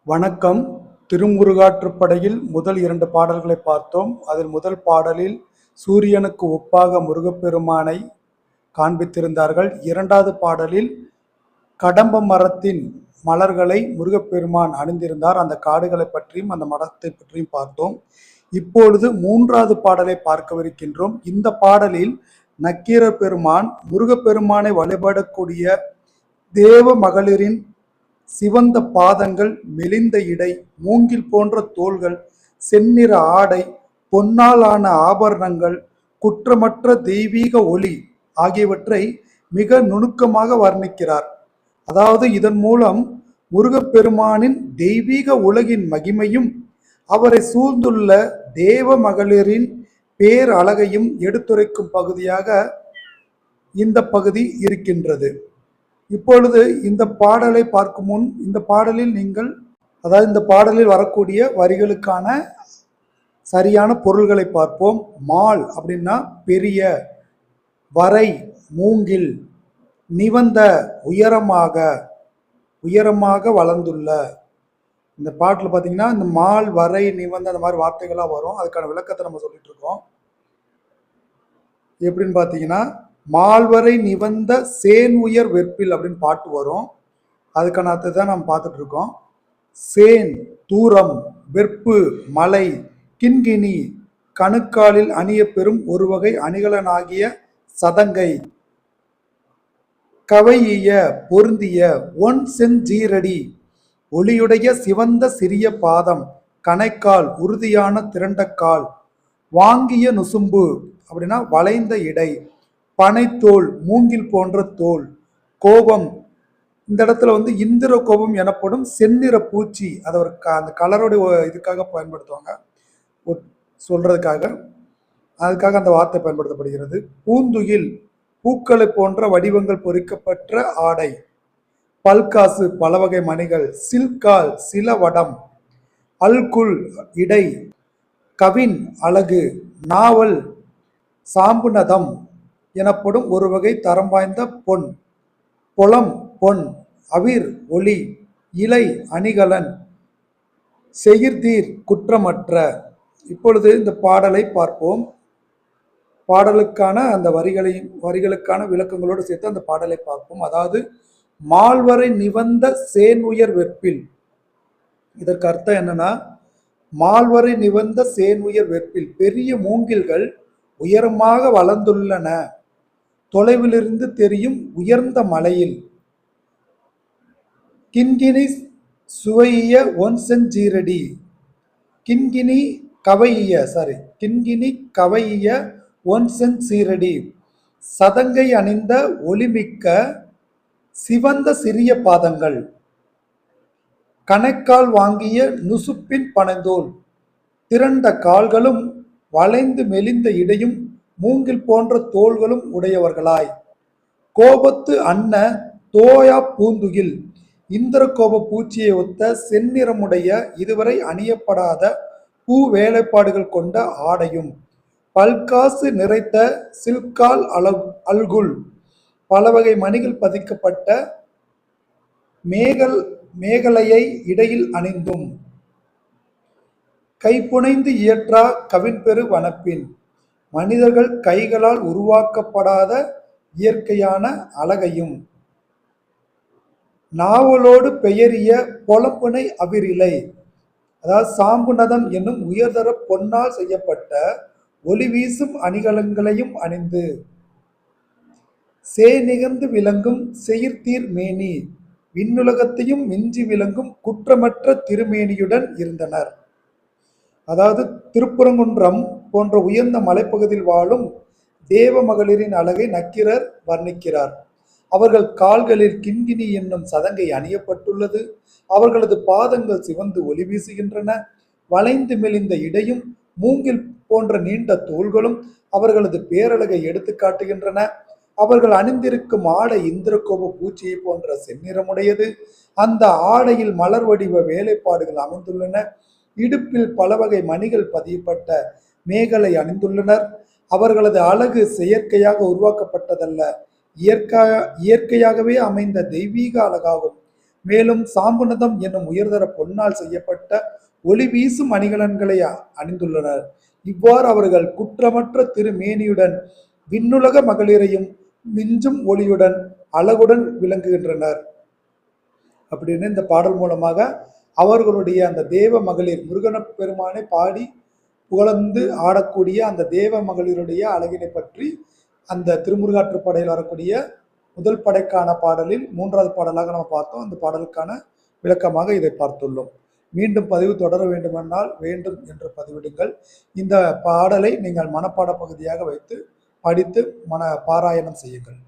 வணக்கம். திருமுருகாற்றுப்படையில் முதல் 2 பாடல்களை பார்த்தோம். அதில் முதல் பாடலில் சூரியனுக்கு ஒப்பாக முருகப்பெருமானை காண்பித்திருந்தார்கள். 2வது பாடலில் கடம்ப மரத்தின் மலர்களை முருகப்பெருமான் அணிந்திருந்தார். அந்த காடுகளை பற்றியும் அந்த மரத்தை பற்றியும் பார்த்தோம். இப்பொழுது 3வது பாடலை பார்க்கவிருக்கின்றோம். இந்த பாடலில் நக்கீரர் பெருமான் முருகப்பெருமானை வழிபடக்கூடிய தேவ மகளிரின் சிவந்த பாதங்கள், மெலிந்த இடை, மூங்கில் போன்ற தோள்கள், செந்நிற ஆடை, பொன்னால் ஆன ஆபரணங்கள், குற்றமற்ற தெய்வீக ஒளி ஆகியவற்றை மிக நுணுக்கமாக வர்ணிக்கிறார். அதாவது இதன் மூலம் முருகப்பெருமானின் தெய்வீக உலகின் மகிமையும் அவரை சூழ்ந்துள்ள தேவ மகளிரின் பேர் அழகையும் எடுத்துரைக்கும் பகுதியாக இந்த பகுதி இருக்கின்றது. இப்பொழுது இந்த பாடலை பார்க்கும் முன் இந்த பாடலில் இந்த பாடலில் வரக்கூடிய வரிகளுக்கான சரியான பொருள்களை பார்ப்போம். மால் அப்படின்னா பெரிய, வரை மூங்கில், நிவந்த உயரமாக வளர்ந்துள்ள. இந்த பாட்டில் பார்த்தீங்கன்னா இந்த மால், வரை, நிவந்த அந்த மாதிரி வார்த்தைகளாக வரும். அதுக்கான விளக்கத்தை நம்ம சொல்லிட்டு இருக்கோம். எப்படின்னு பார்த்தீங்கன்னா, மால்வரை நிவந்த சேன் உயர் வெற்பில் அப்படின்னு பாட்டு வரும். அதுக்கான அர்த்தத்தை தான் நம்ம பார்த்துட்டு இருக்கோம். சேன் தூரம், வெற்பு மலை, கிண்கிணி கணுக்காலில் அணிய பெறும் ஒரு வகை அணிகலனாகிய சதங்கை, கவையிய பொருந்திய ஒன் செஞ்சீரடி, ஒளியுடைய சிவந்த சிறிய பாதம், கணைக்கால் உறுதியான திரண்டக்கால், வாங்கிய நுசும்பு அப்படின்னா வளைந்த இடை, பனைத்தோல் மூங்கில் போன்ற தோல், கோபம் இந்த இடத்துல இந்திர கோபம் எனப்படும் செந்நிற பூச்சி, அதை ஒரு அந்த கலருடைய இதுக்காக பயன்படுத்துவாங்க சொல்றதுக்காக, அதுக்காக அந்த வார்த்தை பயன்படுத்தப்படுகிறது. பூந்துகில் பூக்களை போன்ற வடிவங்கள் பொறிக்கப்பட்ட ஆடை, பல்காசு பல வகை மணிகள், சில்கால் சில வடம், அல்குல் இடை, கவின் அழகு, நாவல் சாம்புநதம் எனப்படும் ஒரு வகை தரம் வாய்ந்த பொன், பொலம் பொன், அவிர் ஒளி, இலை அணிகலன், செயிர்தீர் குற்றமற்ற. இப்பொழுது இந்த பாடலை பார்ப்போம். பாடலுக்கான அந்த வரிகளுக்கான விளக்கங்களோடு சேர்த்து அந்த பாடலை பார்ப்போம். அதாவது மால்வரை நிவந்த சேன் உயர் வெற்பில், இதற்கு அர்த்தம் என்னன்னா, மால்வரை நிவந்த சேன் உயர் வெற்பில் பெரிய மூங்கில்கள் உயரமாக வளர்ந்துள்ளன, தொலைவிலிருந்து தெரியும் உயர்ந்த மலையில், கிண்கிணி சுவைய ஒன்செஞ்சீரடி, கிண்கிணி கவையிய ஒன்செஞ்சீரடி, சதங்கை அணிந்த ஒளிமிக்க சிவந்த சிறிய பாதங்கள், கணைக்கால் வாங்கிய நுசுப்பின் பனைந்தோல், திரண்ட கால்களும் வளைந்து மெலிந்த இடையும் மூங்கில் போன்ற தோள்களும் உடையவர்களாய், கோபத்து அன்ன தோயா பூந்துகில், இந்திர கோப பூச்சியை ஒத்த செந்நிறமுடைய இதுவரை அணியப்படாத பூ வேலைப்பாடுகள் கொண்ட ஆடையும், பல்காசு நிறைத்த சில்கால் அல்குல் பல வகை மணிகள் பதிக்கப்பட்ட மேகலையை இடையில் அணிந்தும், கைப்புனைந்து இயற்றா கவின்பெரு வனப்பின், மனிதர்கள் கைகளால் உருவாக்கப்படாத இயற்கையான அழகையும், நாவலோடு பெயரிய பொலப்புனை அவிரிலை, அதாவது சாம்புநதம் என்னும் உயர்தர பொன்னால் செய்யப்பட்ட ஒளி வீசும் அணிகலன்களையும் அணிந்து, நிகழ்ந்து விளங்கும் செயிர்தீர் மேனி, விண்ணுலகத்தையும் மிஞ்சி விளங்கும் குற்றமற்ற திருமேனியுடன் இருந்தனர். அதாவது திருப்பரங்குன்றம் போன்ற உயர்ந்த மலைப்பகுதியில் வாழும் தேவ மகளிரின் அழகை நக்கீரர் வர்ணிக்கிறார். அவர்கள் கால்களில் கிண்கிணி என்னும் சதங்கை அணியப்பட்டுள்ளது. அவர்களது பாதங்கள் சிவந்து ஒளி வீசுகின்றன. வளைந்து மெலிந்த இடையும் மூங்கில் போன்ற நீண்ட தோள்களும் அவர்களது பேரழகை எடுத்து காட்டுகின்றன. அவர்கள் அணிந்திருக்கும் ஆடை இந்திரகோப பூச்சியை போன்ற செந்நிறமுடையது. அந்த ஆடையில் மலர் வடிவ வேலைப்பாடுகள் அமைந்துள்ளன. இடுப்பில் பல வகை மணிகள் பதியப்பட்ட மேகலை அணிந்துள்ளனர். அவர்களது அழகு செயற்கையாக உருவாக்கப்பட்டதல்ல, இயற்கையாகவே அமைந்த தெய்வீக அழகாகும். மேலும் சாம்புநதம் என்னும் உயர்தர பொன்னால் செய்யப்பட்ட ஒளி வீசும் அணிகலன்களை அணிந்துள்ளனர். இவ்வாறு அவர்கள் குற்றமற்ற திருமேனியுடன் விண்ணுலக மகளிரையும் மிஞ்சும் ஒளியுடன் அழகுடன் விளங்குகின்றனர் அப்படின்னு இந்த பாடல் மூலமாக அவர்களுடைய அந்த தேவ மகளிர் முருகன பெருமானை பாடி புகழ்ந்து ஆடக்கூடிய அந்த தேவ மகளிருடைய அழகினை பற்றி அந்த திருமுருகாற்றுப்படையில் வரக்கூடிய முதல் படைக்கான பாடலில் 3வது பாடலாக நம்ம பார்த்தோம். அந்த பாடலுக்கான விளக்கமாக இதை பார்த்துள்ளோம். மீண்டும் பதிவு தொடர வேண்டுமென்றால் வேண்டும் என்று பதிவிடுங்கள். இந்த பாடலை நீங்கள் மனப்பாட பகுதியாக வைத்து படித்து பாராயணம் செய்யுங்கள்.